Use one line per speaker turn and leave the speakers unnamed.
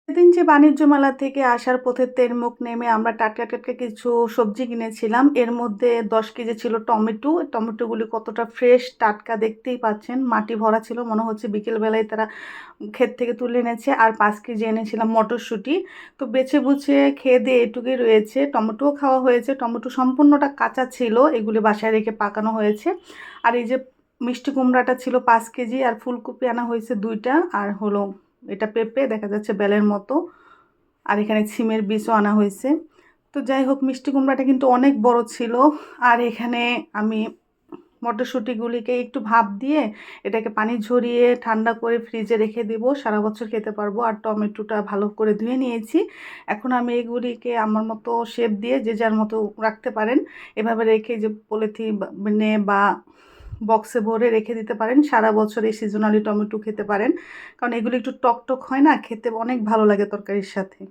সেদিন যে বাণিজ্য মেলা থেকে আসার পথে তেরমুখ নেমে আমরা টাটকা, টাটকা কিছু সবজি কিনেছিলাম। এর মধ্যে ১০ কেজি ছিল টমেটো। টমেটোগুলি কতটা ফ্রেশ, টাটকা দেখতেই পাচ্ছেন। মাটি ভরা ছিল। মনে হচ্ছে বিকেল বেলায় তারা ক্ষেত থেকে তুলে এনেছে। আর ৫ কেজি এনেছিলাম মটরশুঁটি। তো বেছে বুছে খেয়ে দিয়ে এটুকুই রয়েছে। টমেটোও খাওয়া হয়েছে। টমেটো সম্পূর্ণটা কাঁচা ছিল। এগুলি বাসায় রেখে পাকানো হয়েছে। আর এই যে মিষ্টি কুমড়াটা ছিল ৫ কেজি, আর ফুলকপি আনা হয়েছে ২ টা, আর হলো এটা পেঁপে দেখা যাচ্ছে বেলের মতো, আর এখানে ছিমের বীজও আনা হয়েছে। তো যাই হোক, মিষ্টি কুমড়াটা কিন্তু অনেক বড় ছিল। আর এখানে আমি মটরশুঁটিগুলিকে একটু ভাপ দিয়ে এটাকে পানি ঝরিয়ে ঠান্ডা করে ফ্রিজে রেখে দিব, সারা বছর খেতে পারবো। আর টমেটোটা ভালো করে ধুয়ে নিয়েছি। এখন আমি এগুলিকে আমার মতো শেপ দিয়ে যে যার মতো রাখতে পারেন। এভাবে রেখে যে পলিথিনে বা বক্সে ভরে রেখে দিতে পারেন, সারা বছর এই সিজনালি টমেটো খেতে পারেন। কারণ এগুলো একটু টক টক হয় না, খেতে অনেক ভালো লাগে তরকারির সাথে।